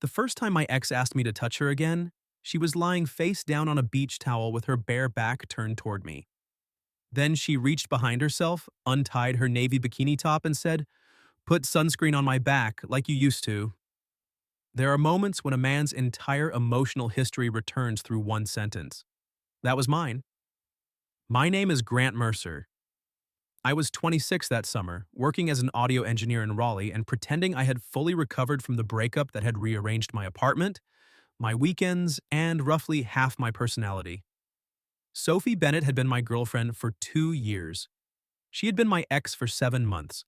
The first time my ex asked me to touch her again, she was lying face down on a beach towel with her bare back turned toward me. Then she reached behind herself, untied her navy bikini top, and said, "Put sunscreen on my back like you used to." There are moments when a man's entire emotional history returns through one sentence. That was mine. My name is Grant Mercer. I was 26 that summer, working as an audio engineer in Raleigh and pretending I had fully recovered from the breakup that had rearranged my apartment, my weekends, and roughly half my personality. Sophie Bennett had been my girlfriend for 2 years. She had been my ex for 7 months.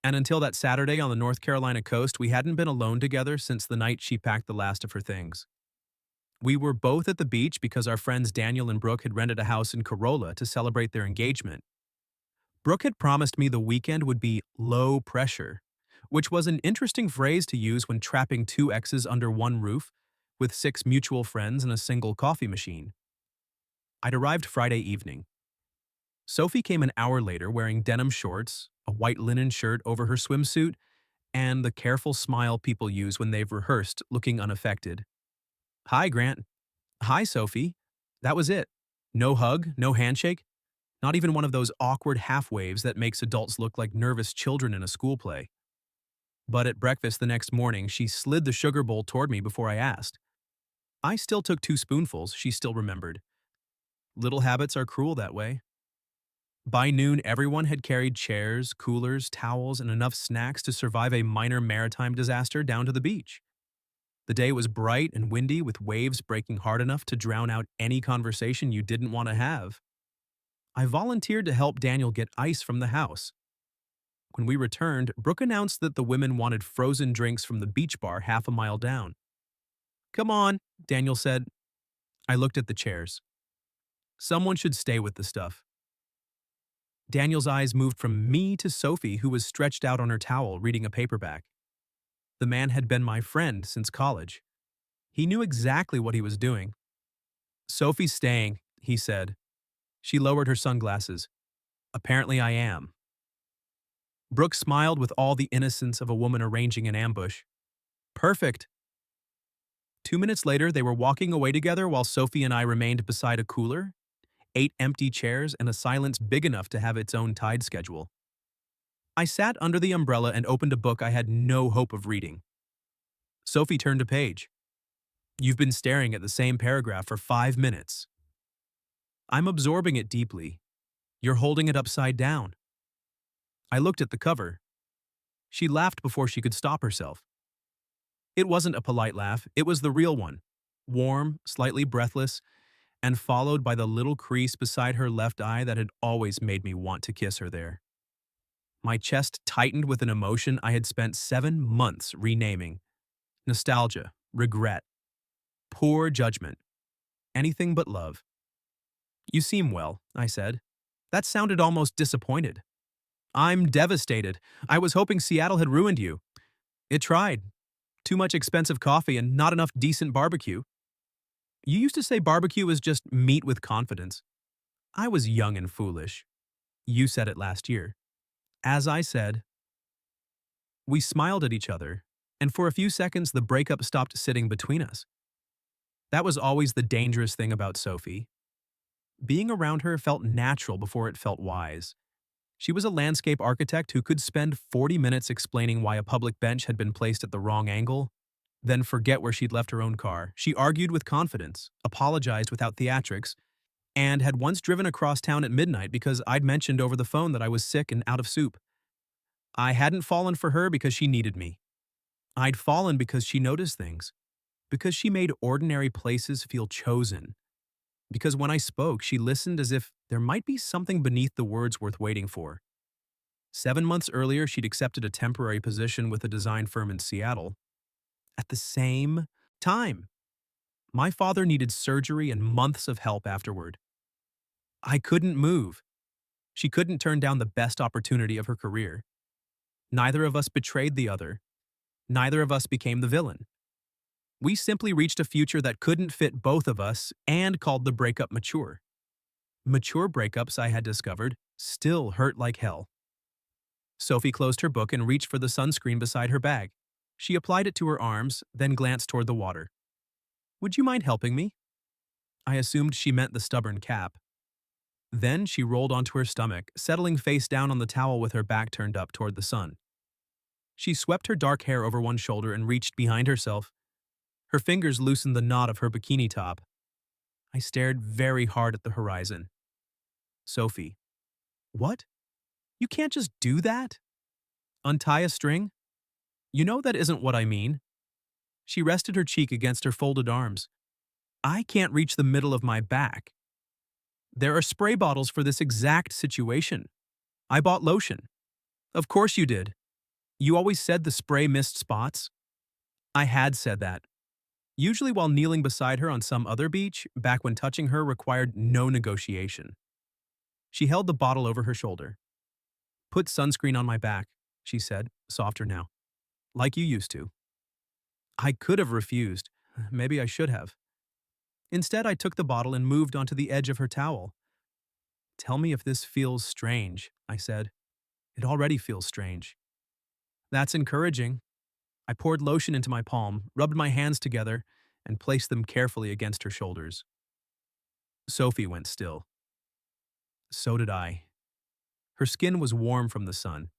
And until that Saturday on the North Carolina coast, we hadn't been alone together since the night she packed the last of her things. We were both at the beach because our friends Daniel and Brooke had rented a house in Corolla to celebrate their engagement. Brooke had promised me the weekend would be low pressure, which was an interesting phrase to use when trapping two exes under one roof with 6 mutual friends and a single coffee machine. I'd arrived Friday evening. Sophie came an hour later wearing denim shorts, a white linen shirt over her swimsuit, and the careful smile people use when they've rehearsed, looking unaffected. "Hi, Grant." "Hi, Sophie." That was it. No hug, no handshake, not even one of those awkward half waves that makes adults look like nervous children in a school play. But at breakfast the next morning, she slid the sugar bowl toward me before I asked. I still took 2 spoonfuls, she still remembered. Little habits are cruel that way. By noon, everyone had carried chairs, coolers, towels, and enough snacks to survive a minor maritime disaster down to the beach. The day was bright and windy, with waves breaking hard enough to drown out any conversation you didn't want to have. I volunteered to help Daniel get ice from the house. When we returned, Brooke announced that the women wanted frozen drinks from the beach bar half a mile down. "Come on," Daniel said. I looked at the chairs. Someone should stay with the stuff. Daniel's eyes moved from me to Sophie, who was stretched out on her towel reading a paperback. The man had been my friend since college. He knew exactly what he was doing. "Sophie's staying," he said. She lowered her sunglasses. "Apparently I am." Brooke smiled with all the innocence of a woman arranging an ambush. "Perfect." 2 minutes later, they were walking away together while Sophie and I remained beside a cooler, 8 empty chairs, and a silence big enough to have its own tide schedule. I sat under the umbrella and opened a book I had no hope of reading. Sophie turned a page. "You've been staring at the same paragraph for 5 minutes. I'm absorbing it deeply. You're holding it upside down." I looked at the cover. She laughed before she could stop herself. It wasn't a polite laugh, it was the real one. Warm, slightly breathless, and followed by the little crease beside her left eye that had always made me want to kiss her there. My chest tightened with an emotion I had spent 7 months renaming. Nostalgia, regret, poor judgment, anything but love. "You seem well," I said. That sounded almost disappointed. "I'm devastated. I was hoping Seattle had ruined you." "It tried. Too much expensive coffee and not enough decent barbecue." "You used to say barbecue is just meat with confidence." "I was young and foolish." "You said it last year." As I said. We smiled at each other, and for a few seconds the breakup stopped sitting between us. That was always the dangerous thing about Sophie. Being around her felt natural before it felt wise. She was a landscape architect who could spend 40 minutes explaining why a public bench had been placed at the wrong angle, then forget where she'd left her own car. She argued with confidence, apologized without theatrics, and had once driven across town at midnight because I'd mentioned over the phone that I was sick and out of soup. I hadn't fallen for her because she needed me. I'd fallen because she noticed things, because she made ordinary places feel chosen, because when I spoke, she listened as if there might be something beneath the words worth waiting for. 7 months earlier, she'd accepted a temporary position with a design firm in Seattle. At the same time, my father needed surgery and months of help afterward. I couldn't move. She couldn't turn down the best opportunity of her career. Neither of us betrayed the other. Neither of us became the villain. We simply reached a future that couldn't fit both of us and called the breakup mature. Mature breakups, I had discovered, still hurt like hell. Sophie closed her book and reached for the sunscreen beside her bag. She applied it to her arms, then glanced toward the water. Would you mind helping me? I assumed she meant the stubborn cap. Then she rolled onto her stomach, settling face down on the towel with her back turned up toward the sun. She swept her dark hair over one shoulder and reached behind herself. Her fingers loosened the knot of her bikini top. I stared very hard at the horizon. Sophie. What? You can't just do that? Untie a string? You know that isn't what I mean. She rested her cheek against her folded arms. I can't reach the middle of my back. There are spray bottles for this exact situation. I bought lotion. Of course you did. You always said the spray missed spots. I had said that. Usually while kneeling beside her on some other beach, back when touching her required no negotiation. She held the bottle over her shoulder. Put sunscreen on my back, she said, softer now. Like you used to. I could have refused. Maybe I should have. Instead, I took the bottle and moved onto the edge of her towel. Tell me if this feels strange, I said. It already feels strange. That's encouraging. I poured lotion into my palm, rubbed my hands together, and placed them carefully against her shoulders. Sophie went still. So did I. Her skin was warm from the sun.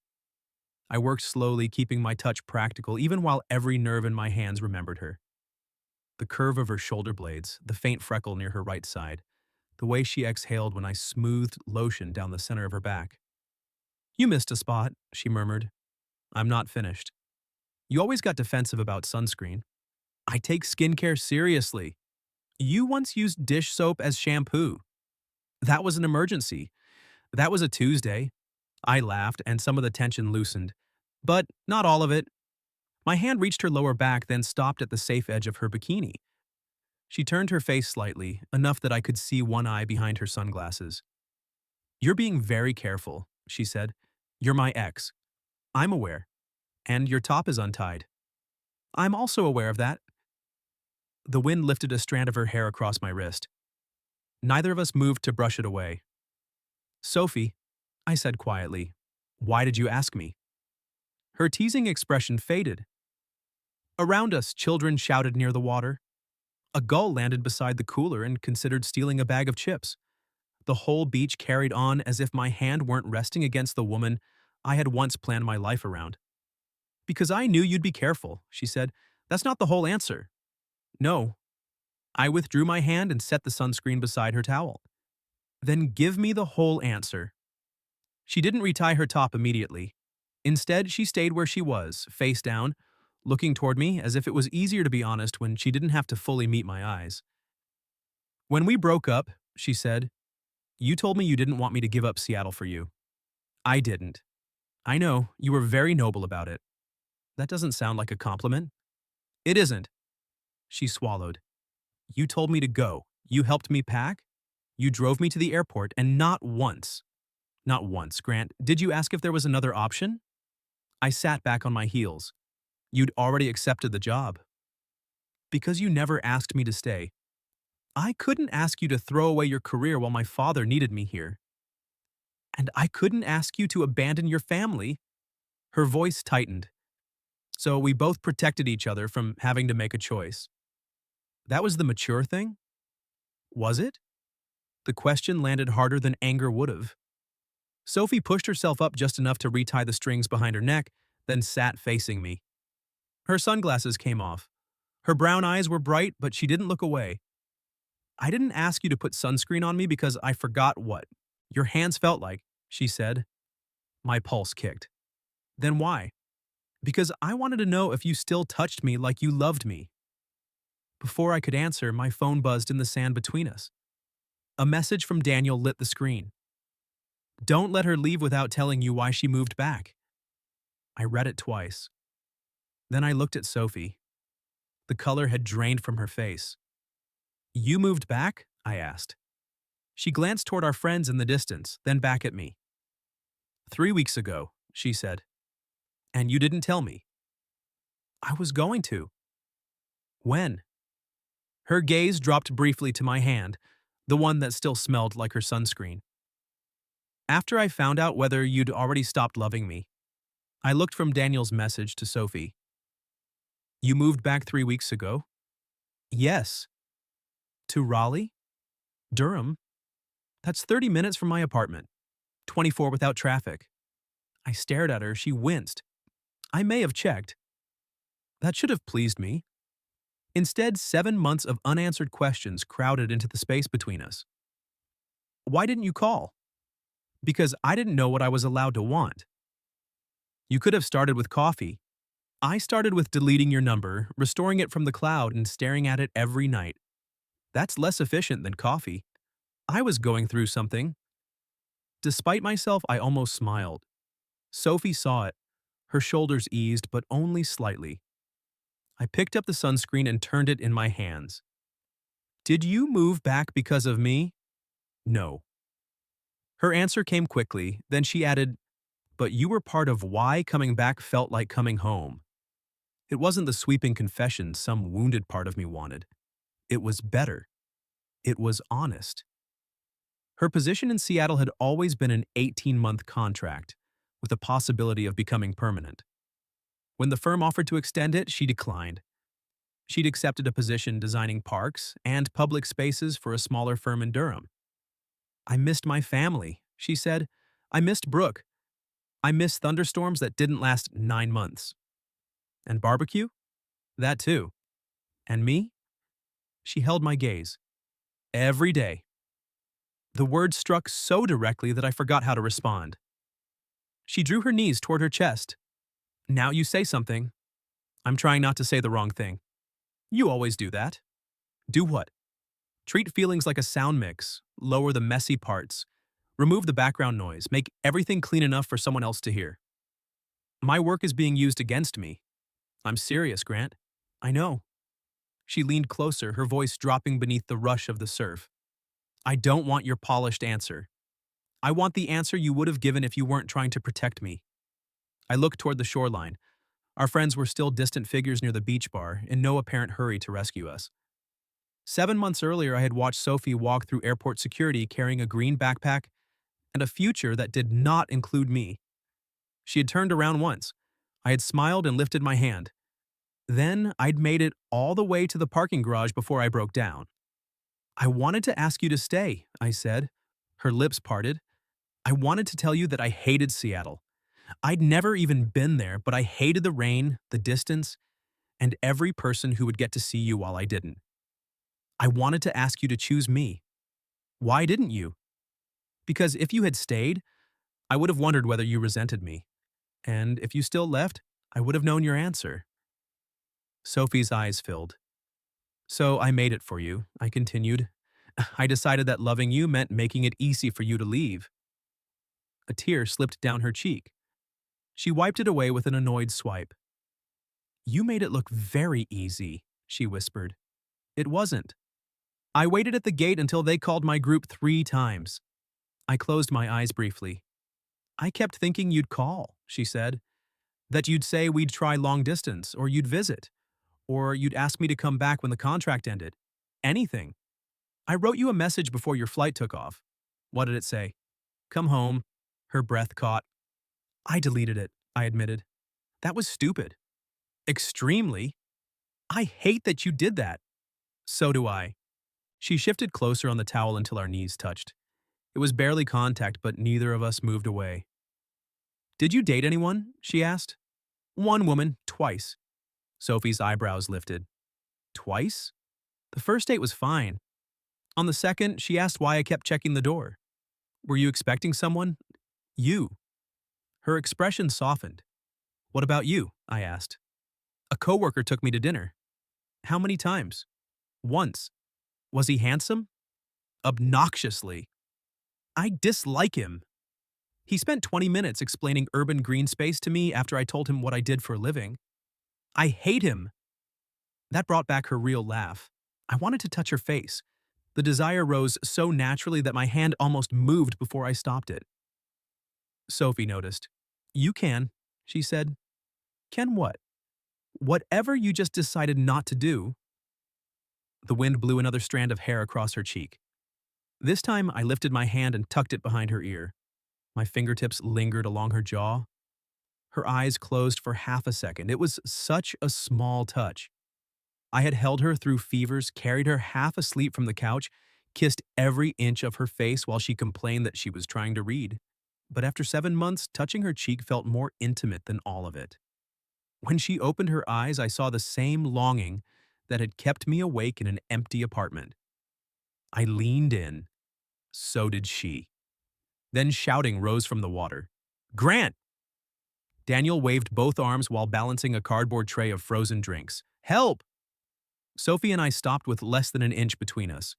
I worked slowly, keeping my touch practical, even while every nerve in my hands remembered her. The curve of her shoulder blades, the faint freckle near her right side, the way she exhaled when I smoothed lotion down the center of her back. You missed a spot, she murmured. I'm not finished. You always got defensive about sunscreen. I take skincare seriously. You once used dish soap as shampoo. That was an emergency. That was a Tuesday. I laughed, and some of the tension loosened. But not all of it. My hand reached her lower back, then stopped at the safe edge of her bikini. She turned her face slightly, enough that I could see one eye behind her sunglasses. You're being very careful, she said. You're my ex. I'm aware. And your top is untied. I'm also aware of that. The wind lifted a strand of her hair across my wrist. Neither of us moved to brush it away. Sophie, I said quietly, why did you ask me? Her teasing expression faded. Around us, children shouted near the water. A gull landed beside the cooler and considered stealing a bag of chips. The whole beach carried on as if my hand weren't resting against the woman I had once planned my life around. Because I knew you'd be careful, she said. That's not the whole answer. No. I withdrew my hand and set the sunscreen beside her towel. Then give me the whole answer. She didn't retie her top immediately. Instead, she stayed where she was, face down, looking toward me as if it was easier to be honest when she didn't have to fully meet my eyes. When we broke up, she said, you told me you didn't want me to give up Seattle for you. I didn't. I know, you were very noble about it. That doesn't sound like a compliment. It isn't. She swallowed. You told me to go. You helped me pack. You drove me to the airport, and not once, Grant, did you ask if there was another option? I sat back on my heels. You'd already accepted the job. Because you never asked me to stay. I couldn't ask you to throw away your career while my father needed me here. And I couldn't ask you to abandon your family. Her voice tightened. So we both protected each other from having to make a choice. That was the mature thing? Was it? The question landed harder than anger would have. Sophie pushed herself up just enough to retie the strings behind her neck, then sat facing me. Her sunglasses came off. Her brown eyes were bright, but she didn't look away. I didn't ask you to put sunscreen on me because I forgot what your hands felt like, she said. My pulse kicked. Then why? Because I wanted to know if you still touched me like you loved me. Before I could answer, my phone buzzed in the sand between us. A message from Daniel lit the screen. Don't let her leave without telling you why she moved back. I read it twice. Then I looked at Sophie. The color had drained from her face. You moved back? I asked. She glanced toward our friends in the distance, then back at me. 3 weeks ago, she said. And you didn't tell me. I was going to. When? Her gaze dropped briefly to my hand, the one that still smelled like her sunscreen. After I found out whether you'd already stopped loving me. I looked from Daniel's message to Sophie. You moved back 3 weeks ago? Yes. To Raleigh? Durham? That's 30 minutes from my apartment. 24 without traffic. I stared at her. She winced. I may have checked. That should have pleased me. Instead, 7 months of unanswered questions crowded into the space between us. Why didn't you call? Because I didn't know what I was allowed to want. You could have started with coffee. I started with deleting your number, restoring it from the cloud, and staring at it every night. That's less efficient than coffee. I was going through something. Despite myself, I almost smiled. Sophie saw it. Her shoulders eased, but only slightly. I picked up the sunscreen and turned it in my hands. Did you move back because of me? No. Her answer came quickly, then she added, but you were part of why coming back felt like coming home. It wasn't the sweeping confession some wounded part of me wanted. It was better. It was honest. Her position in Seattle had always been an 18-month contract, with the possibility of becoming permanent. When the firm offered to extend it, she declined. She'd accepted a position designing parks and public spaces for a smaller firm in Durham. I missed my family, she said. I missed Brooke. I missed thunderstorms that didn't last 9 months. And barbecue? That too. And me? She held my gaze. Every day. The words struck so directly that I forgot how to respond. She drew her knees toward her chest. Now you say something. I'm trying not to say the wrong thing. You always do that. Do what? Treat feelings like a sound mix, lower the messy parts, remove the background noise, make everything clean enough for someone else to hear. My work is being used against me. I'm serious, Grant. I know. She leaned closer, her voice dropping beneath the rush of the surf. I don't want your polished answer. I want the answer you would have given if you weren't trying to protect me. I looked toward the shoreline. Our friends were still distant figures near the beach bar, in no apparent hurry to rescue us. 7 months earlier, I had watched Sophie walk through airport security carrying a green backpack and a future that did not include me. She had turned around once. I had smiled and lifted my hand. Then I'd made it all the way to the parking garage before I broke down. I wanted to ask you to stay, I said. Her lips parted. I wanted to tell you that I hated Seattle. I'd never even been there, but I hated the rain, the distance, and every person who would get to see you while I didn't. I wanted to ask you to choose me. Why didn't you? Because if you had stayed, I would have wondered whether you resented me. And if you still left, I would have known your answer. Sophie's eyes filled. So I made it for you, I continued. I decided that loving you meant making it easy for you to leave. A tear slipped down her cheek. She wiped it away with an annoyed swipe. You made it look very easy, she whispered. It wasn't. I waited at the gate until they called my group 3 times. I closed my eyes briefly. I kept thinking you'd call, she said. That you'd say we'd try long distance, or you'd visit, or you'd ask me to come back when the contract ended. Anything. I wrote you a message before your flight took off. What did it say? Come home. Her breath caught. I deleted it, I admitted. That was stupid. Extremely. I hate that you did that. So do I. She shifted closer on the towel until our knees touched. It was barely contact, but neither of us moved away. Did you date anyone? She asked. One woman, twice. Sophie's eyebrows lifted. Twice? The first date was fine. On the second, she asked why I kept checking the door. Were you expecting someone? You. Her expression softened. What about you? I asked. A coworker took me to dinner. How many times? Once. Was he handsome? Obnoxiously. I dislike him. He spent 20 minutes explaining urban green space to me after I told him what I did for a living. I hate him. That brought back her real laugh. I wanted to touch her face. The desire rose so naturally that my hand almost moved before I stopped it. Sophie noticed. You can, she said. Can what? Whatever you just decided not to do. The wind blew another strand of hair across her cheek. This time, I lifted my hand and tucked it behind her ear. My fingertips lingered along her jaw. Her eyes closed for half a second. It was such a small touch. I had held her through fevers, carried her half asleep from the couch, kissed every inch of her face while she complained that she was trying to read. But after 7 months, touching her cheek felt more intimate than all of it. When she opened her eyes, I saw the same longing that had kept me awake in an empty apartment. I leaned in. So did she. Then shouting rose from the water. "Grant!" Daniel waved both arms while balancing a cardboard tray of frozen drinks. "Help!" Sophie and I stopped with less than an inch between us.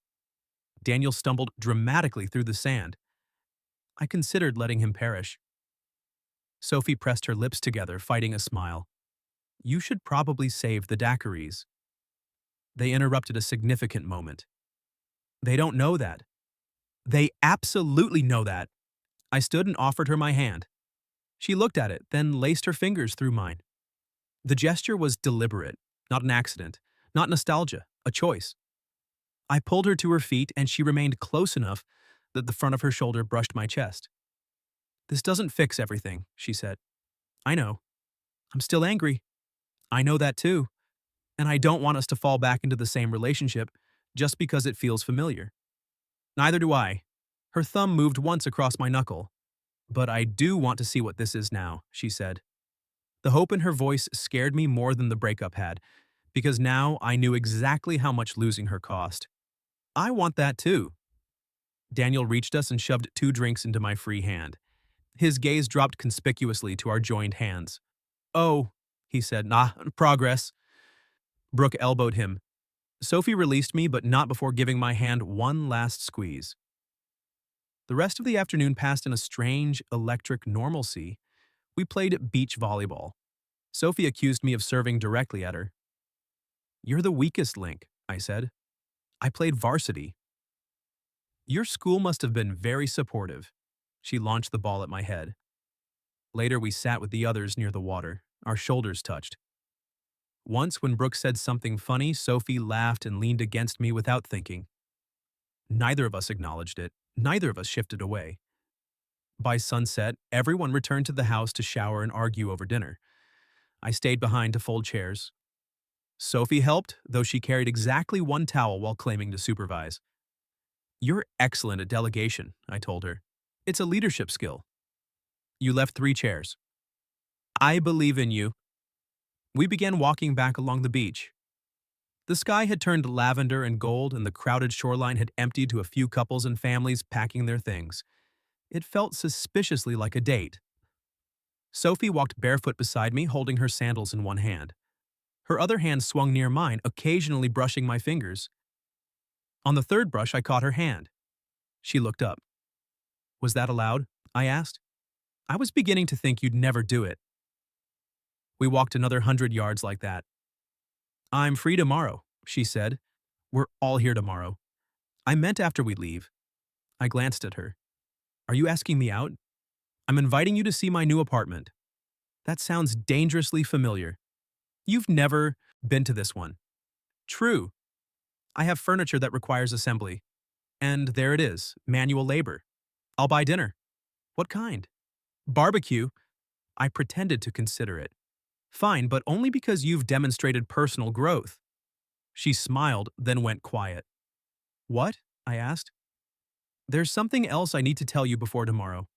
Daniel stumbled dramatically through the sand. I considered letting him perish. Sophie pressed her lips together, fighting a smile. "You should probably save the daiquiris." They interrupted a significant moment. "They don't know that." "They absolutely know that." I stood and offered her my hand. She looked at it, then laced her fingers through mine. The gesture was deliberate, not an accident, not nostalgia, a choice. I pulled her to her feet, and she remained close enough that the front of her shoulder brushed my chest. "This doesn't fix everything," she said. "I know. I'm still angry. I know that too. And I don't want us to fall back into the same relationship just because it feels familiar." "Neither do I." Her thumb moved once across my knuckle. "But I do want to see what this is now," she said. The hope in her voice scared me more than the breakup had, because now I knew exactly how much losing her cost. "I want that too." Daniel reached us and shoved 2 drinks into my free hand. His gaze dropped conspicuously to our joined hands. "Oh," he said, progress." Brooke elbowed him. Sophie released me, but not before giving my hand one last squeeze. The rest of the afternoon passed in a strange, electric normalcy. We played beach volleyball. Sophie accused me of serving directly at her. "You're the weakest link," I said. "I played varsity." "Your school must have been very supportive." She launched the ball at my head. Later, we sat with the others near the water. Our shoulders touched. Once, when Brooke said something funny, Sophie laughed and leaned against me without thinking. Neither of us acknowledged it. Neither of us shifted away. By sunset, everyone returned to the house to shower and argue over dinner. I stayed behind to fold chairs. Sophie helped, though she carried exactly 1 towel while claiming to supervise. "You're excellent at delegation," I told her. "It's a leadership skill." "You left 3 chairs." "I believe in you." We began walking back along the beach. The sky had turned lavender and gold, and the crowded shoreline had emptied to a few couples and families packing their things. It felt suspiciously like a date. Sophie walked barefoot beside me, holding her sandals in one hand. Her other hand swung near mine, occasionally brushing my fingers. On the 3rd brush, I caught her hand. She looked up. "Was that allowed?" I asked. "I was beginning to think you'd never do it." We walked another 100 yards like that. "I'm free tomorrow," she said. "We're all here tomorrow." "I meant after we leave." I glanced at her. "Are you asking me out?" "I'm inviting you to see my new apartment." "That sounds dangerously familiar." "You've never been to this one." "True. I have furniture that requires assembly." "And there it is, manual labor." "I'll buy dinner." "What kind?" "Barbecue." I pretended to consider it. "Fine, but only because you've demonstrated personal growth." She smiled, then went quiet. "What?" I asked. "There's something else I need to tell you before tomorrow."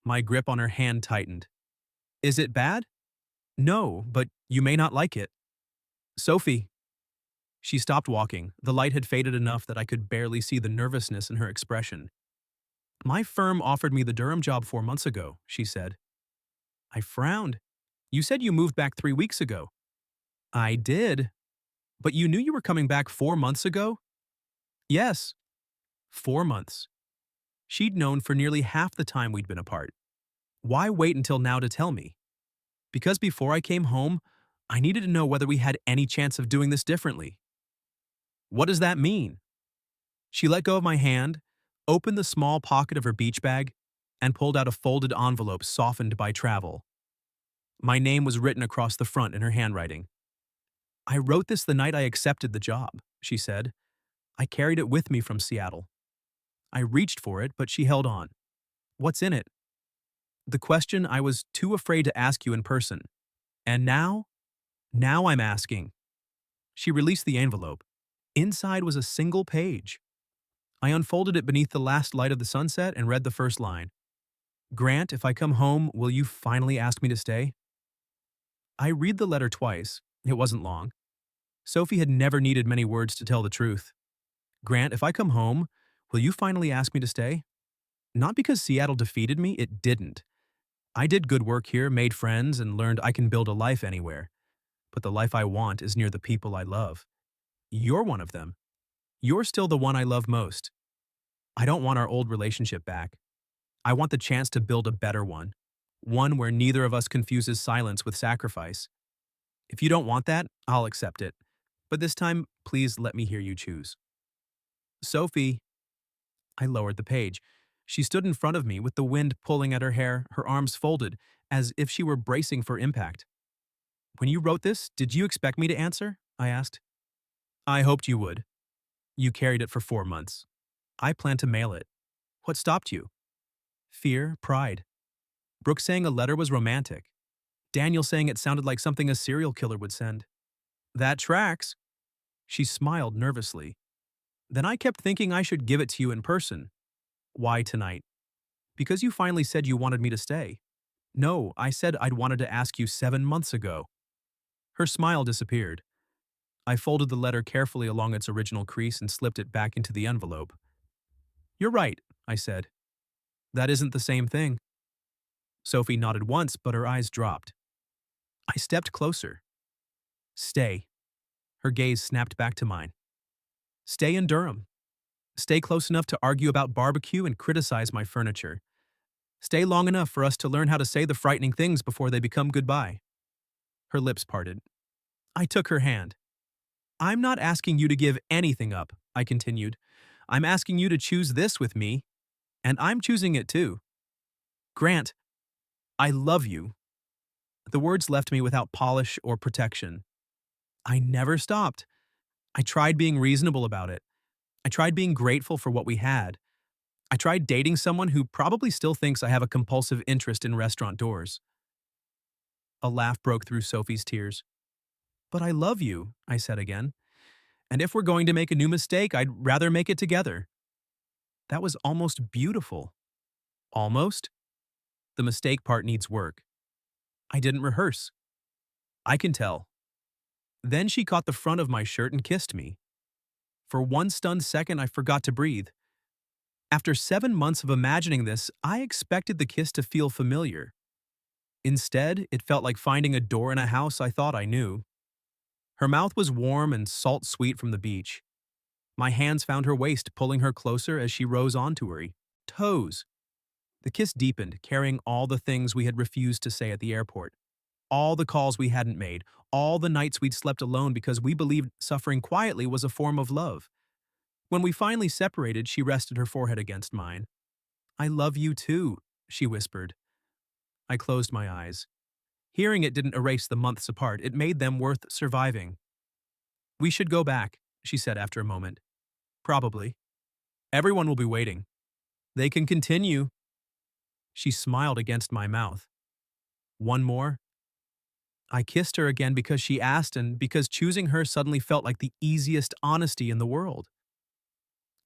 My grip on her hand tightened. "Is it bad?" "No, but you may not like it." "Sophie." She stopped walking. The light had faded enough that I could barely see the nervousness in her expression. "My firm offered me the Durham job 4 months ago," she said. I frowned. "You said you moved back 3 weeks ago." "I did." "But you knew you were coming back 4 months ago?" "Yes." 4 months. She'd known for nearly half the time we'd been apart. Why wait until now to tell me? Because before I came home, I needed to know whether we had any chance of doing this differently. "What does that mean?" She let go of my hand, opened the small pocket of her beach bag, and pulled out a folded envelope softened by travel. My name was written across the front in her handwriting. "I wrote this the night I accepted the job," she said. "I carried it with me from Seattle." I reached for it, but she held on. "What's in it?" The question I was too afraid to ask you in person. And now I'm asking. She released the envelope. Inside was a single page. I unfolded it beneath the last light of the sunset and read the first line. Grant, if I come home, will you finally ask me to stay? I read the letter twice. It wasn't long. Sophie had never needed many words to tell the truth. Grant, if I come home, will you finally ask me to stay? Not because Seattle defeated me, it didn't. I did good work here, made friends, and learned I can build a life anywhere. But the life I want is near the people I love. You're one of them. You're still the one I love most. I don't want our old relationship back. I want the chance to build a better one. One where neither of us confuses silence with sacrifice. If you don't want that, I'll accept it. But this time, please let me hear you choose. Sophie. I lowered the page. She stood in front of me with the wind pulling at her hair, her arms folded, as if she were bracing for impact. When you wrote this, did you expect me to answer? I asked. I hoped you would. You carried it for 4 months. I planned to mail it. What stopped you? Fear, pride. Brooke saying a letter was romantic. Daniel saying it sounded like something a serial killer would send. That tracks. She smiled nervously. Then I kept thinking I should give it to you in person. Why tonight? Because you finally said you wanted me to stay. No, I said I'd wanted to ask you 7 months ago. Her smile disappeared. I folded the letter carefully along its original crease and slipped it back into the envelope. You're right, I said. That isn't the same thing. Sophie nodded once, but her eyes dropped. I stepped closer. Stay. Her gaze snapped back to mine. Stay in Durham. Stay close enough to argue about barbecue and criticize my furniture. Stay long enough for us to learn how to say the frightening things before they become goodbye. Her lips parted. I took her hand. I'm not asking you to give anything up, I continued. I'm asking you to choose this with me, and I'm choosing it too. Grant, I love you. The words left me without polish or protection. I never stopped. I tried being reasonable about it. I tried being grateful for what we had. I tried dating someone who probably still thinks I have a compulsive interest in restaurant doors. A laugh broke through Sophie's tears. But I love you, I said again. And if we're going to make a new mistake, I'd rather make it together. That was almost beautiful. Almost? The mistake part needs work. I didn't rehearse. I can tell. Then she caught the front of my shirt and kissed me. For one stunned second, I forgot to breathe. After 7 months of imagining this, I expected the kiss to feel familiar. Instead, it felt like finding a door in a house I thought I knew. Her mouth was warm and salt-sweet from the beach. My hands found her waist, pulling her closer as she rose onto her toes. The kiss deepened, carrying all the things we had refused to say at the airport. All the calls we hadn't made, all the nights we'd slept alone because we believed suffering quietly was a form of love. When we finally separated, she rested her forehead against mine. I love you too, she whispered. I closed my eyes. Hearing it didn't erase the months apart, it made them worth surviving. We should go back, she said after a moment. Probably. Everyone will be waiting. They can continue. She smiled against my mouth. One more? I kissed her again because she asked and because choosing her suddenly felt like the easiest honesty in the world.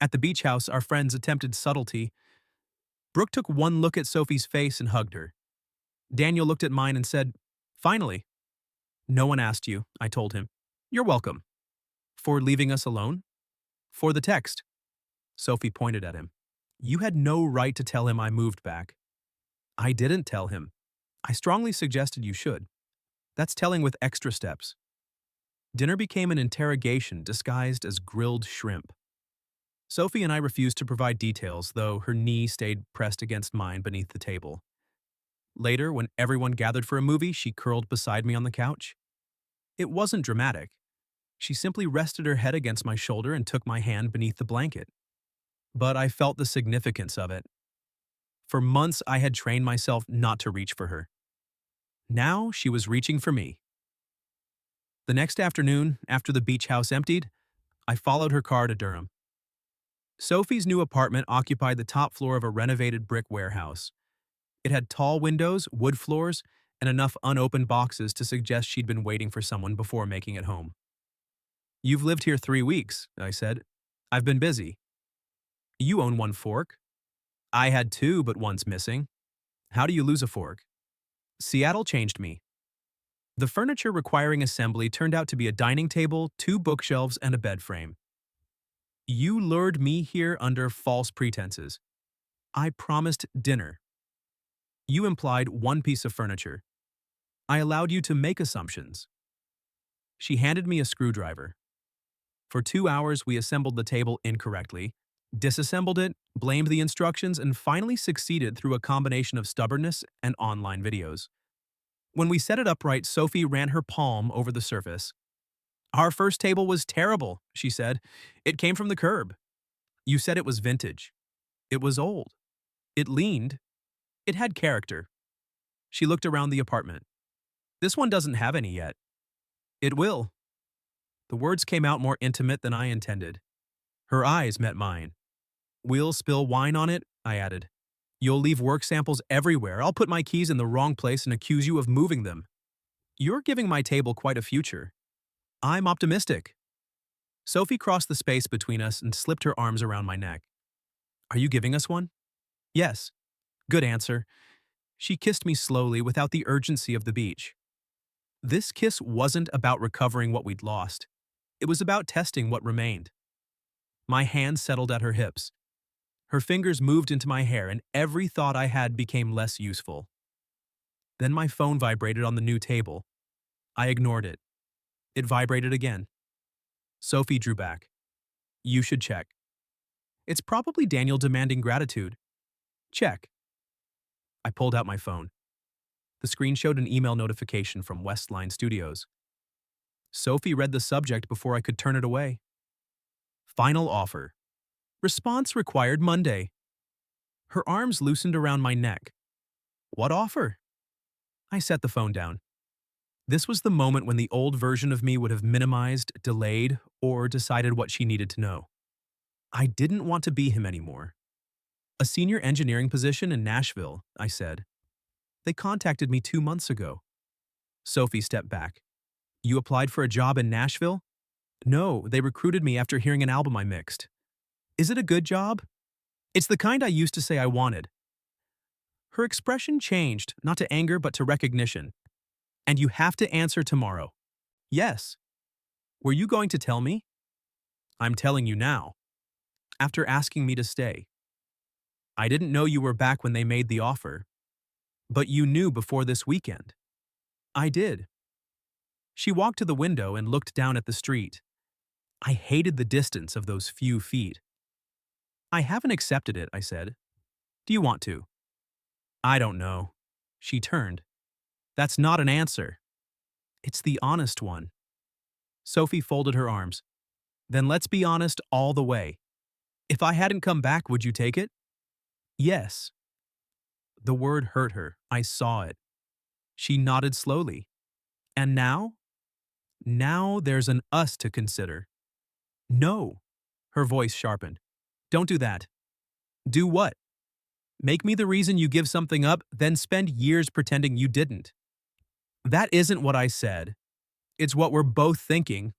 At the beach house, our friends attempted subtlety. Brooke took one look at Sophie's face and hugged her. Daniel looked at mine and said, Finally. No one asked you, I told him. You're welcome. For leaving us alone? For the text. Sophie pointed at him. You had no right to tell him I moved back. I didn't tell him. I strongly suggested you should. That's telling with extra steps. Dinner became an interrogation disguised as grilled shrimp. Sophie and I refused to provide details, though her knee stayed pressed against mine beneath the table. Later, when everyone gathered for a movie, she curled beside me on the couch. It wasn't dramatic. She simply rested her head against my shoulder and took my hand beneath the blanket. But I felt the significance of it. For months, I had trained myself not to reach for her. Now, she was reaching for me. The next afternoon, after the beach house emptied, I followed her car to Durham. Sophie's new apartment occupied the top floor of a renovated brick warehouse. It had tall windows, wood floors, and enough unopened boxes to suggest she'd been waiting for someone before making it home. "You've lived here 3 weeks," I said. "I've been busy." "You own one fork." "I had two, but one's missing." "How do you lose a fork?" "Seattle changed me." The furniture requiring assembly turned out to be a dining table, two bookshelves, and a bed frame. "You lured me here under false pretenses. I promised dinner. You implied one piece of furniture. I allowed you to make assumptions." She handed me a screwdriver. For 2 hours, we assembled the table incorrectly, disassembled it, blamed the instructions, and finally succeeded through a combination of stubbornness and online videos. When we set it upright, Sophie ran her palm over the surface. "Our first table was terrible," she said. "It came from the curb. You said it was vintage. It was old. It leaned. It had character." She looked around the apartment. "This one doesn't have any yet." "It will." The words came out more intimate than I intended. Her eyes met mine. "We'll spill wine on it," I added. "You'll leave work samples everywhere. I'll put my keys in the wrong place and accuse you of moving them. You're giving my table quite a future." "I'm optimistic." Sophie crossed the space between us and slipped her arms around my neck. "Are you giving us one?" "Yes." "Good answer." She kissed me slowly without the urgency of the beach. This kiss wasn't about recovering what we'd lost. It was about testing what remained. My hand settled at her hips. Her fingers moved into my hair, and every thought I had became less useful. Then my phone vibrated on the new table. I ignored it. It vibrated again. Sophie drew back. "You should check." "It's probably Daniel demanding gratitude." "Check." I pulled out my phone. The screen showed an email notification from Westline Studios. Sophie read the subject before I could turn it away. "Final offer. Response required Monday." Her arms loosened around my neck. "What offer?" I set the phone down. This was the moment when the old version of me would have minimized, delayed, or decided what she needed to know. I didn't want to be him anymore. "A senior engineering position in Nashville," I said. "They contacted me 2 months ago." Sophie stepped back. "You applied for a job in Nashville?" "No, they recruited me after hearing an album I mixed." "Is it a good job?" "It's the kind I used to say I wanted." Her expression changed, not to anger but to recognition. "And you have to answer tomorrow." "Yes." "Were you going to tell me?" "I'm telling you now." "After asking me to stay." "I didn't know you were back when they made the offer." "But you knew before this weekend." "I did." She walked to the window and looked down at the street. I hated the distance of those few feet. "I haven't accepted it," I said. "Do you want to?" "I don't know." She turned. "That's not an answer." "It's the honest one." Sophie folded her arms. "Then let's be honest all the way. If I hadn't come back, would you take it?" "Yes." The word hurt her. I saw it. She nodded slowly. "And now?" "Now there's an us to consider." "No." Her voice sharpened. "Don't do that." "Do what?" "Make me the reason you give something up, then spend years pretending you didn't." "That isn't what I said. It's what we're both thinking."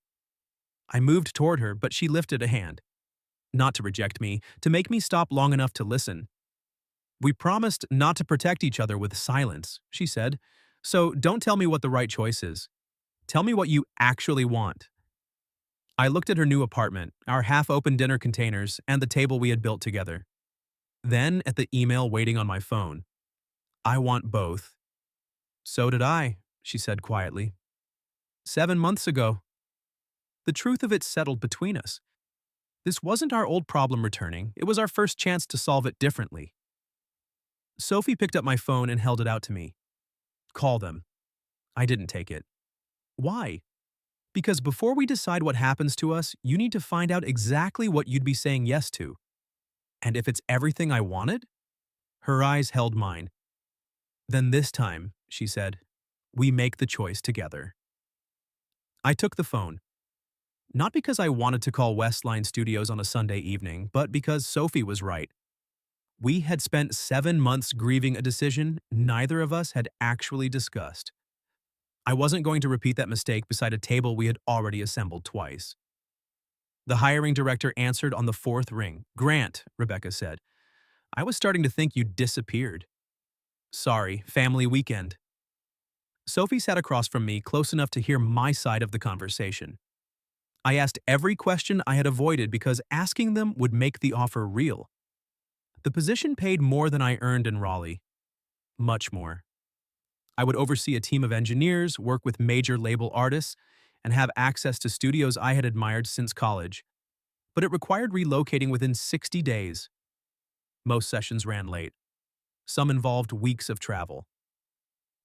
I moved toward her, but she lifted a hand. Not to reject me, to make me stop long enough to listen. "We promised not to protect each other with silence," she said. "So don't tell me what the right choice is. Tell me what you actually want." I looked at her new apartment, our half-open dinner containers, and the table we had built together. Then at the email waiting on my phone. "I want both." "So did I," she said quietly. 7 months ago. The truth of it settled between us. This wasn't our old problem returning, it was our first chance to solve it differently. Sophie picked up my phone and held it out to me. "Call them." I didn't take it. "Why?" "Because before we decide what happens to us, you need to find out exactly what you'd be saying yes to." "And if it's everything I wanted?" Her eyes held mine. "Then this time," she said, "we make the choice together." I took the phone. Not because I wanted to call Westline Studios on a Sunday evening, but because Sophie was right. We had spent 7 months grieving a decision neither of us had actually discussed. I wasn't going to repeat that mistake beside a table we had already assembled twice. The hiring director answered on the fourth ring. "Grant," Rebecca said. "I was starting to think you'd disappeared." "Sorry, family weekend." Sophie sat across from me, close enough to hear my side of the conversation. I asked every question I had avoided because asking them would make the offer real. The position paid more than I earned in Raleigh. Much more. I would oversee a team of engineers, work with major label artists, and have access to studios I had admired since college. But it required relocating within 60 days. Most sessions ran late. Some involved weeks of travel.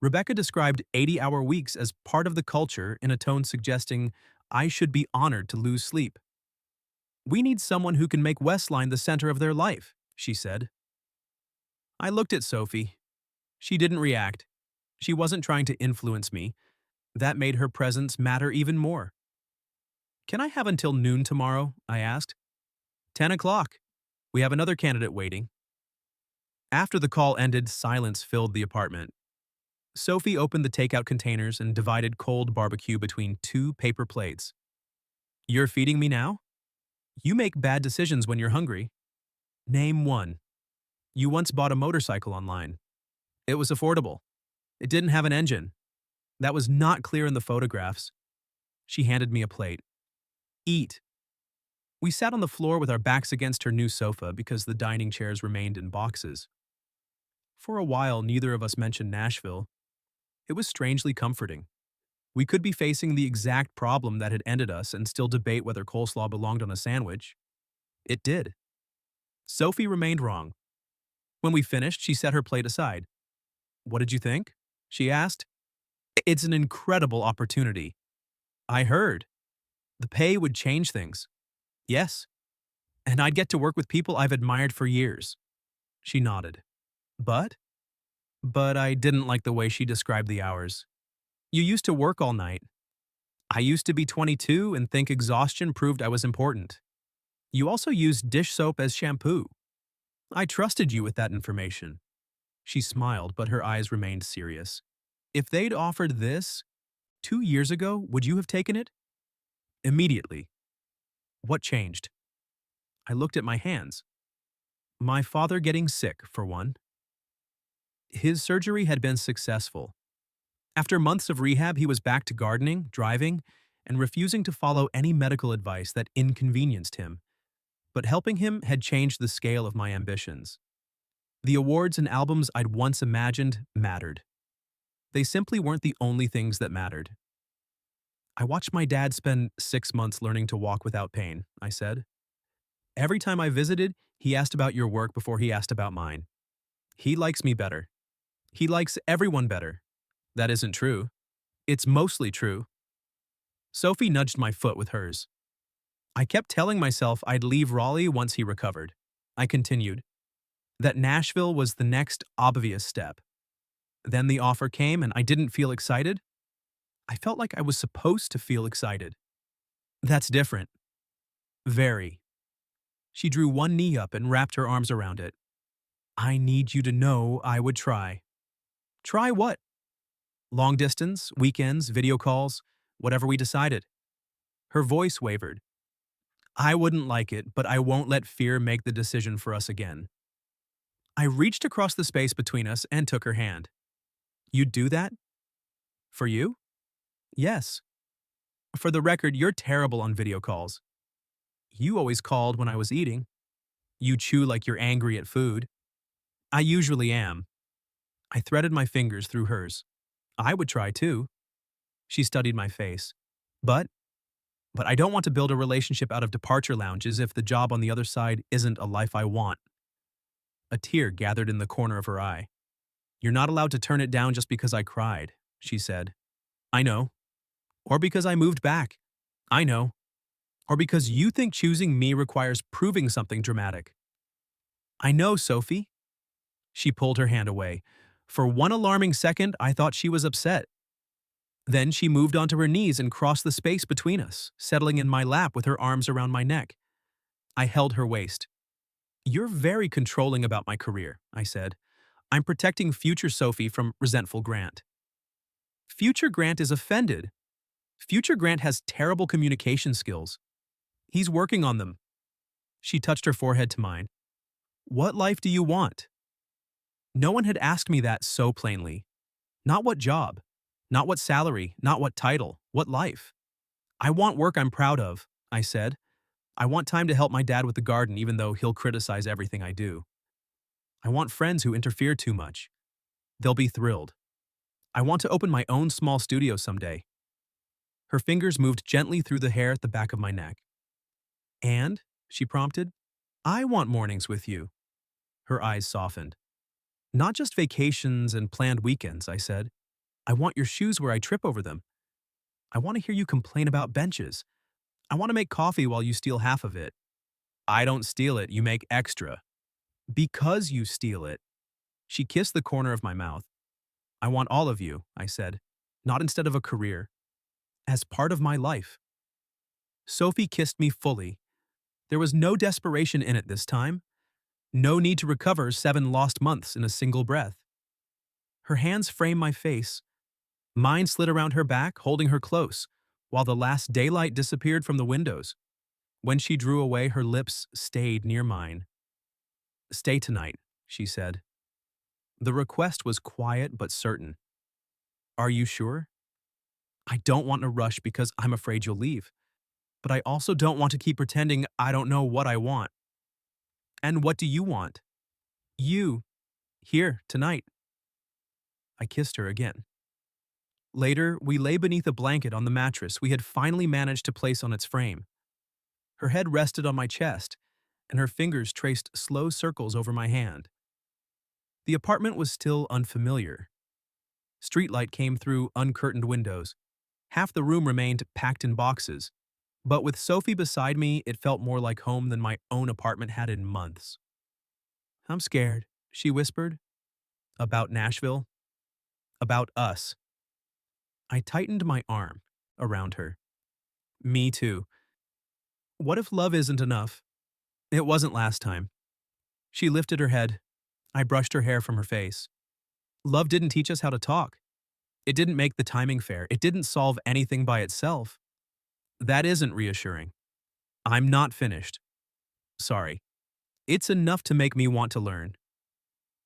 Rebecca described 80-hour weeks as part of the culture in a tone suggesting I should be honored to lose sleep. "We need someone who can make Westline the center of their life," she said. I looked at Sophie. She didn't react. She wasn't trying to influence me. That made her presence matter even more. "Can I have until noon tomorrow?" I asked. 10 o'clock. We have another candidate waiting." After the call ended, silence filled the apartment. Sophie opened the takeout containers and divided cold barbecue between two paper plates. "You're feeding me now? You make bad decisions when you're hungry. Name one." "You once bought a motorcycle online. It was affordable. It didn't have an engine. That was not clear in the photographs." She handed me a plate. "Eat." We sat on the floor with our backs against her new sofa because the dining chairs remained in boxes. For a while, neither of us mentioned Nashville. It was strangely comforting. We could be facing the exact problem that had ended us and still debate whether coleslaw belonged on a sandwich. It did. Sophie remained wrong. When we finished, she set her plate aside. "What did you think?" she asked. "It's an incredible opportunity." "I heard. The pay would change things." "Yes. And I'd get to work with people I've admired for years." She nodded. But? But I didn't like the way she described the hours. "You used to work all night." "I used to be 22 and think exhaustion proved I was important." "You also used dish soap as shampoo." "I trusted you with that information." She smiled, but her eyes remained serious. "If they'd offered this 2 years ago, would you have taken it?" "Immediately." "What changed?" I looked at my hands. "My father getting sick, for one." His surgery had been successful. After months of rehab, he was back to gardening, driving, and refusing to follow any medical advice that inconvenienced him. But helping him had changed the scale of my ambitions. The awards and albums I'd once imagined mattered. They simply weren't the only things that mattered. "I watched my dad spend 6 months learning to walk without pain," I said. "Every time I visited, he asked about your work before he asked about mine. He likes me better. He likes everyone better." "That isn't true." "It's mostly true." Sophie nudged my foot with hers. "I kept telling myself I'd leave Raleigh once he recovered." I continued. "That Nashville was the next obvious step. Then the offer came and I didn't feel excited. I felt like I was supposed to feel excited." "That's different." "Very." She drew one knee up and wrapped her arms around it. "I need you to know I would try." "Try what?" "Long distance, weekends, video calls, whatever we decided." Her voice wavered. "I wouldn't like it, but I won't let fear make the decision for us again." I reached across the space between us and took her hand. "You'd do that?" "For you?" "Yes." "For the record, you're terrible on video calls." "You always called when I was eating." "You chew like you're angry at food." "I usually am." I threaded my fingers through hers. "I would try too." She studied my face. But I don't want to build a relationship out of departure lounges if the job on the other side isn't a life I want." A tear gathered in the corner of her eye. "You're not allowed to turn it down just because I cried," she said. "I know. Or because I moved back. I know. Or because you think choosing me requires proving something dramatic." "I know, Sophie." She pulled her hand away. For one alarming second, I thought she was upset. Then she moved onto her knees and crossed the space between us, settling in my lap with her arms around my neck. I held her waist. You're very controlling about my career, I said. I'm protecting future Sophie from resentful Grant. Future Grant is offended. Future Grant has terrible communication skills. He's working on them. She touched her forehead to mine. What life do you want? No one had asked me that so plainly. Not what job, not what salary, not what title, what life. I want work I'm proud of, I said. I want time to help my dad with the garden even though he'll criticize everything I do. I want friends who interfere too much. They'll be thrilled. I want to open my own small studio someday. Her fingers moved gently through the hair at the back of my neck. And, she prompted, I want mornings with you. Her eyes softened. Not just vacations and planned weekends, I said. I want your shoes where I trip over them. I want to hear you complain about benches. I want to make coffee while you steal half of it. I don't steal it, you make extra. Because you steal it. She kissed the corner of my mouth. I want all of you, I said, not instead of a career. As part of my life. Sophie kissed me fully. There was no desperation in it this time. No need to recover 7 lost months in a single breath. Her hands framed my face. Mine slid around her back, holding her close, while the last daylight disappeared from the windows. When she drew away, her lips stayed near mine. Stay tonight, she said. The request was quiet but certain. Are you sure? I don't want to rush because I'm afraid you'll leave. But I also don't want to keep pretending I don't know what I want. And what do you want? You. Here, tonight. I kissed her again. Later, we lay beneath a blanket on the mattress we had finally managed to place on its frame. Her head rested on my chest, and her fingers traced slow circles over my hand. The apartment was still unfamiliar. Streetlight came through uncurtained windows. Half the room remained packed in boxes, but with Sophie beside me, it felt more like home than my own apartment had in months. I'm scared, she whispered. About Nashville? About us. I tightened my arm around her. Me too. What if love isn't enough? It wasn't last time. She lifted her head. I brushed her hair from her face. Love didn't teach us how to talk. It didn't make the timing fair. It didn't solve anything by itself. That isn't reassuring. I'm not finished. Sorry. It's enough to make me want to learn.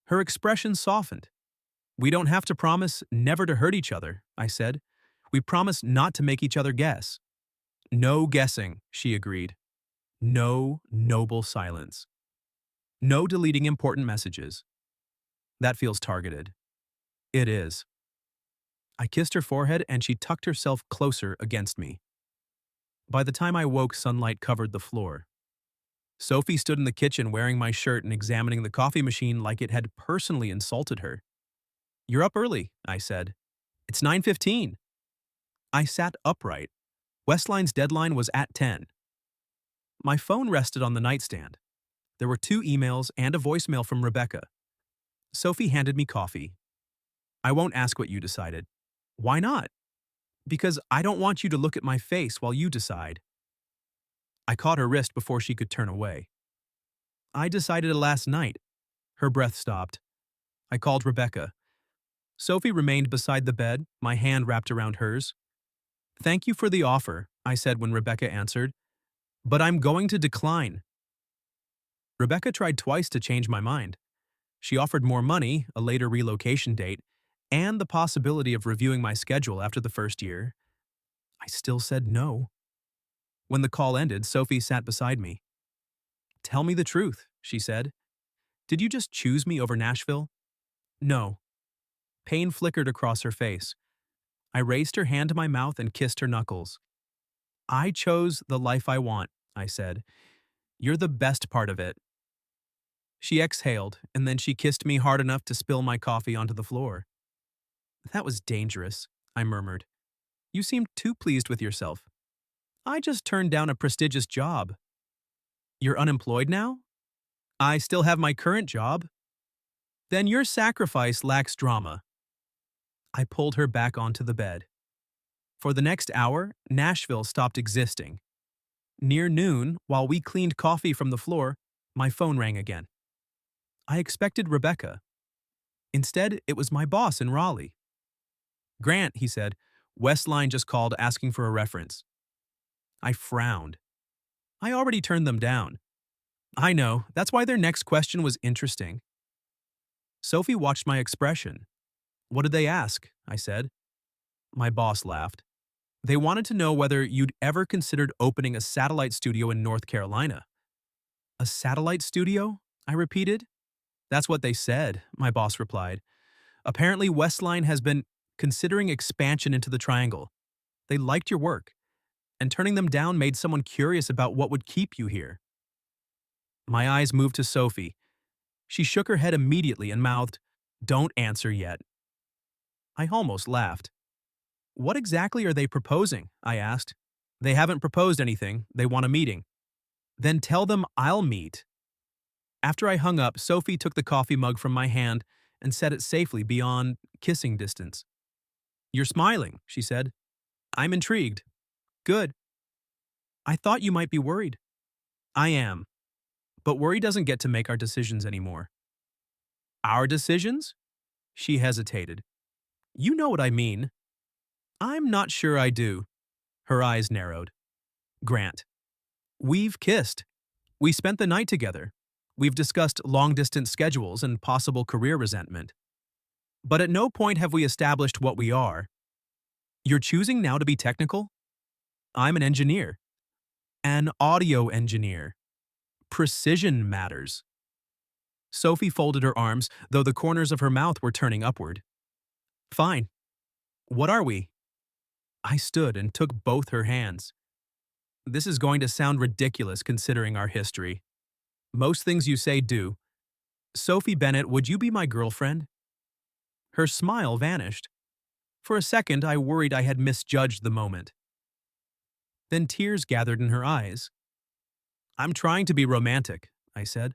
Her expression softened. We don't have to promise never to hurt each other, I said. We promise not to make each other guess. No guessing, she agreed. No noble silence. No deleting important messages. That feels targeted. It is. I kissed her forehead and she tucked herself closer against me. By the time I woke, sunlight covered the floor. Sophie stood in the kitchen wearing my shirt and examining the coffee machine like it had personally insulted her. You're up early, I said. It's 9:15. I sat upright. Westline's deadline was at 10. My phone rested on the nightstand. There were 2 emails and a voicemail from Rebecca. Sophie handed me coffee. I won't ask what you decided. Why not? Because I don't want you to look at my face while you decide. I caught her wrist before she could turn away. I decided it last night. Her breath stopped. I called Rebecca. Sophie remained beside the bed, my hand wrapped around hers. Thank you for the offer, I said when Rebecca answered. But I'm going to decline. Rebecca tried twice to change my mind. She offered more money, a later relocation date, and the possibility of reviewing my schedule after the first year. I still said no. When the call ended, Sophie sat beside me. Tell me the truth, she said. Did you just choose me over Nashville? No. Pain flickered across her face. I raised her hand to my mouth and kissed her knuckles. I chose the life I want, I said. You're the best part of it. She exhaled, and then she kissed me hard enough to spill my coffee onto the floor. That was dangerous, I murmured. You seemed too pleased with yourself. I just turned down a prestigious job. You're unemployed now? I still have my current job. Then your sacrifice lacks drama. I pulled her back onto the bed. For the next hour, Nashville stopped existing. Near noon, while we cleaned coffee from the floor, My phone rang again. I expected Rebecca. Instead, it was my boss in Raleigh. Grant, he said, Westline just called asking for a reference. I frowned. I already turned them down. I know, that's why their next question was interesting. Sophie watched my expression. What did they ask? I said. My boss laughed. They wanted to know whether you'd ever considered opening a satellite studio in North Carolina. A satellite studio? I repeated. That's what they said, my boss replied. Apparently, Westline has been considering expansion into the Triangle. They liked your work, and turning them down made someone curious about what would keep you here. My eyes moved to Sophie. She shook her head immediately and mouthed, "Don't answer yet." I almost laughed. What exactly are they proposing? I asked. They haven't proposed anything. They want a meeting. Then tell them I'll meet. After I hung up, Sophie took the coffee mug from my hand and set it safely beyond kissing distance. You're smiling, she said. I'm intrigued. Good. I thought you might be worried. I am. But worry doesn't get to make our decisions anymore. Our decisions? She hesitated. You know what I mean. I'm not sure I do. Her eyes narrowed. Grant. We've kissed. We spent the night together. We've discussed long-distance schedules and possible career resentment. But at no point have we established what we are. You're choosing now to be technical? I'm an engineer. An audio engineer. Precision matters. Sophie folded her arms, though the corners of her mouth were turning upward. Fine. What are we? I stood and took both her hands. This is going to sound ridiculous considering our history. Most things you say do. Sophie Bennett, would you be my girlfriend? Her smile vanished. For a second, I worried I had misjudged the moment. Then tears gathered in her eyes. I'm trying to be romantic, I said.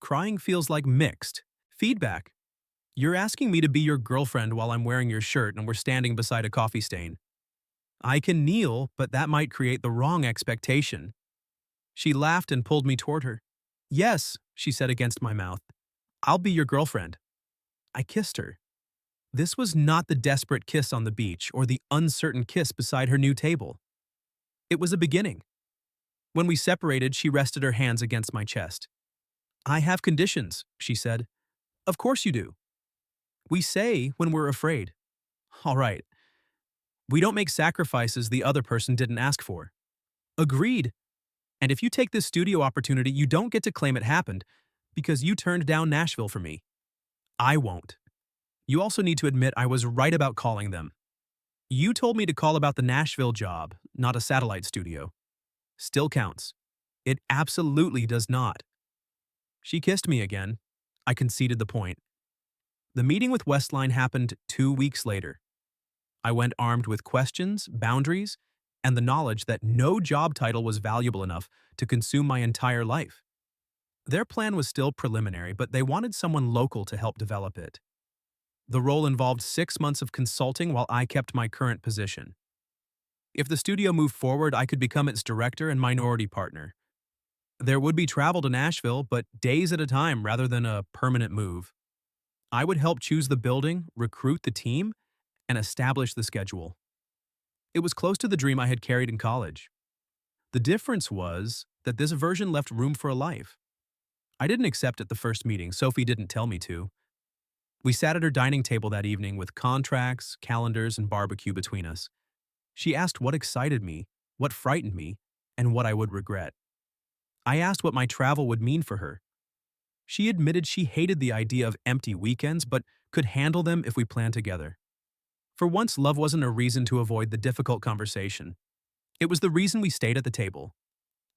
Crying feels like mixed feedback. You're asking me to be your girlfriend while I'm wearing your shirt and we're standing beside a coffee stain. I can kneel, but that might create the wrong expectation. She laughed and pulled me toward her. Yes, she said against my mouth. I'll be your girlfriend. I kissed her. This was not the desperate kiss on the beach or the uncertain kiss beside her new table. It was a beginning. When we separated, she rested her hands against my chest. I have conditions, she said. Of course you do. We say when we're afraid. All right. We don't make sacrifices the other person didn't ask for. Agreed. And if you take this studio opportunity, you don't get to claim it happened because you turned down Nashville for me. I won't. You also need to admit I was right about calling them. You told me to call about the Nashville job, not a satellite studio. Still counts. It absolutely does not. She kissed me again. I conceded the point. The meeting with Westline happened 2 weeks later. I went armed with questions, boundaries, and the knowledge that no job title was valuable enough to consume my entire life. Their plan was still preliminary, but they wanted someone local to help develop it. The role involved 6 months of consulting while I kept my current position. If the studio moved forward, I could become its director and minority partner. There would be travel to Nashville, but days at a time rather than a permanent move. I would help choose the building, recruit the team, and establish the schedule. It was close to the dream I had carried in college. The difference was that this version left room for a life. I didn't accept at the first meeting. Sophie didn't tell me to. We sat at her dining table that evening with contracts, calendars, and barbecue between us. She asked what excited me, what frightened me, and what I would regret. I asked what my travel would mean for her. She admitted she hated the idea of empty weekends, but could handle them if we planned together. For once, love wasn't a reason to avoid the difficult conversation. It was the reason we stayed at the table.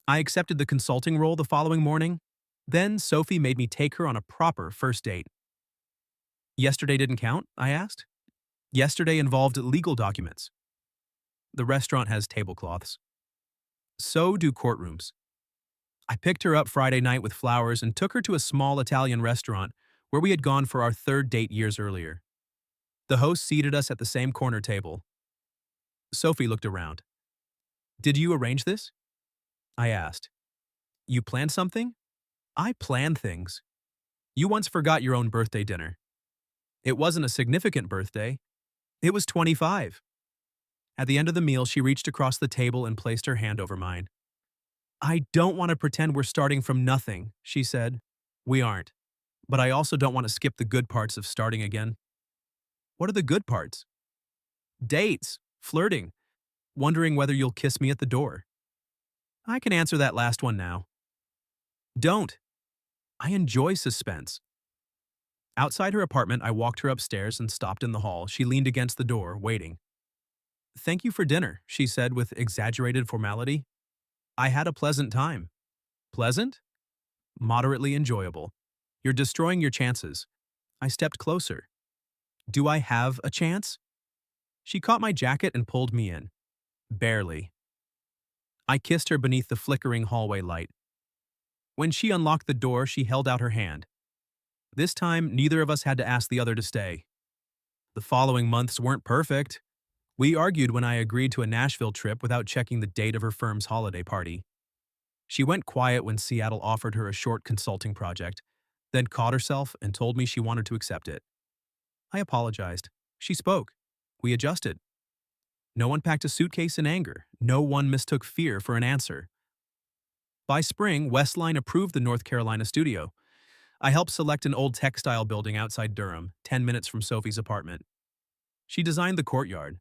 I accepted the consulting role the following morning. Then Sophie made me take her on a proper first date. Yesterday didn't count? I asked. Yesterday involved legal documents. The restaurant has tablecloths. So do courtrooms. I picked her up Friday night with flowers and took her to a small Italian restaurant where we had gone for our third date years earlier. The host seated us at the same corner table. Sophie looked around. Did you arrange this? I asked. You planned something? I plan things. You once forgot your own birthday dinner. It wasn't a significant birthday. It was 25. At the end of the meal, she reached across the table and placed her hand over mine. I don't want to pretend we're starting from nothing, she said. We aren't. But I also don't want to skip the good parts of starting again. What are the good parts? Dates, flirting, wondering whether you'll kiss me at the door. I can answer that last one now. Don't. I enjoy suspense. Outside her apartment, I walked her upstairs and stopped in the hall. She leaned against the door, waiting. Thank you for dinner, she said with exaggerated formality. I had a pleasant time. Pleasant? Moderately enjoyable. You're destroying your chances. I stepped closer. Do I have a chance? She caught my jacket and pulled me in. Barely. I kissed her beneath the flickering hallway light. When she unlocked the door, she held out her hand. This time, neither of us had to ask the other to stay. The following months weren't perfect. We argued when I agreed to a Nashville trip without checking the date of her firm's holiday party. She went quiet when Seattle offered her a short consulting project, then caught herself and told me she wanted to accept it. I apologized. She spoke. We adjusted. No one packed a suitcase in anger. No one mistook fear for an answer. By spring, Westline approved the North Carolina studio. I helped select an old textile building outside Durham, 10 minutes from Sophie's apartment. She designed the courtyard.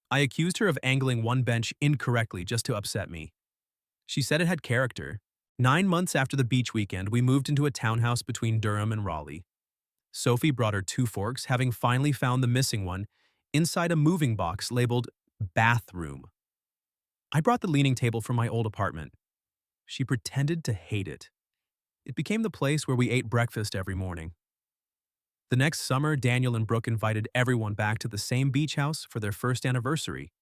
I accused her of angling one bench incorrectly just to upset me. She said it had character. 9 months after the beach weekend, we moved into a townhouse between Durham and Raleigh. Sophie brought her 2 forks, having finally found the missing one, inside a moving box labeled bathroom. I brought the leaning table from my old apartment. She pretended to hate it. It became the place where we ate breakfast every morning. The next summer, Daniel and Brooke invited everyone back to the same beach house for their first anniversary.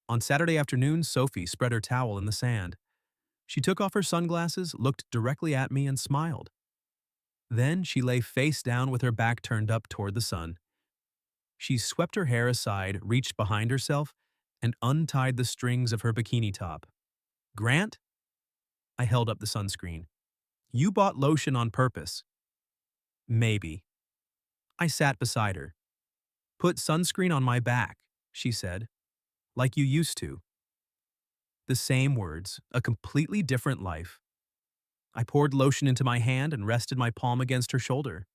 On Saturday afternoon, Sophie spread her towel in the sand. She took off her sunglasses, looked directly at me, and smiled. Then she lay face down with her back turned up toward the sun. She swept her hair aside, reached behind herself, and untied the strings of her bikini top. Grant? I held up the sunscreen. You bought lotion on purpose. Maybe. I sat beside her. Put sunscreen on my back, she said. Like you used to. The same words, a completely different life. I poured lotion into my hand and rested my palm against her shoulder.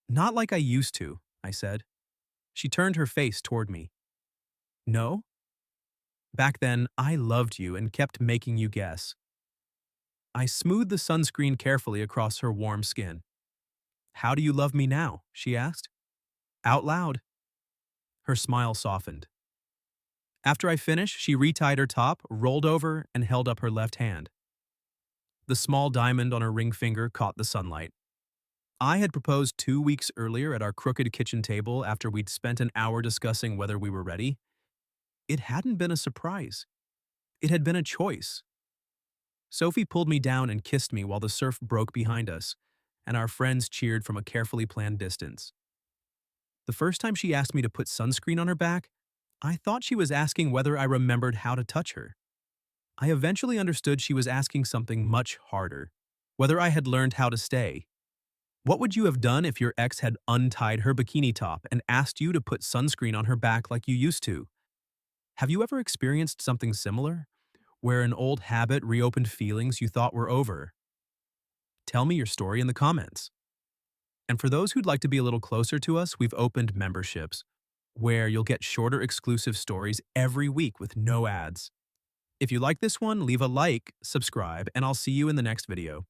Not like I used to, I said. She turned her face toward me. No? Back then, I loved you and kept making you guess. I smoothed the sunscreen carefully across her warm skin. How do you love me now? She asked. Out loud. Her smile softened. After I finished, she retied her top, rolled over, and held up her left hand. The small diamond on her ring finger caught the sunlight. I had proposed 2 weeks earlier at our crooked kitchen table after we'd spent an hour discussing whether we were ready. It hadn't been a surprise. It had been a choice. Sophie pulled me down and kissed me while the surf broke behind us, and our friends cheered from a carefully planned distance. The first time she asked me to put sunscreen on her back, I thought she was asking whether I remembered how to touch her. I eventually understood she was asking something much harder, whether I had learned how to stay. What would you have done if your ex had untied her bikini top and asked you to put sunscreen on her back like you used to? Have you ever experienced something similar, where an old habit reopened feelings you thought were over? Tell me your story in the comments. And for those who'd like to be a little closer to us, we've opened memberships, where you'll get shorter exclusive stories every week with no ads. If you like this one, leave a like, subscribe, and I'll see you in the next video.